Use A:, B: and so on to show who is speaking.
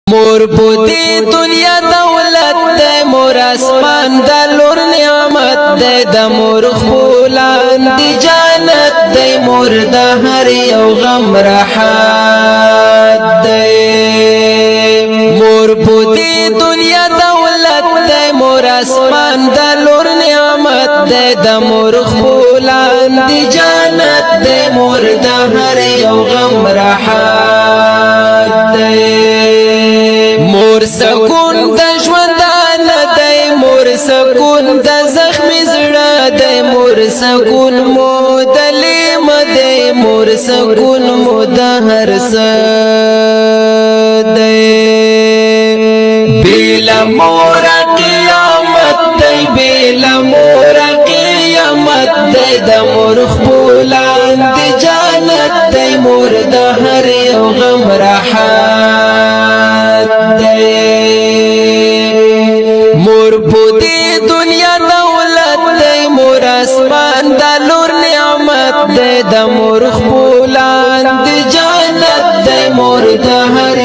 A: مور پوتی دنیا دولت دے مور اسمان دا لور نعمت دے دا مور خولان دی جانت دے مور دا ہر یو غم راحت دے مور پوتی دنیا دولت دے مور اسمان دا لور نعمت دے دا مور خولان دی جانت دے مور دا ہر یو غم راحت دے مور سکون د ژوندان دی مور سکون د زخمی زړه دی مور سکون مو د لیم دی مور سکون مو د هر څه دی بلا مور قیامت دی بلا مور قیامت دی د مور خپلان دی جانت دی مور د هر یو غم راحت مور پوتی دنیا دولت دی مور اسمان دا لور نعمت دی دا مور خپلان دی جانت دی مور دا هر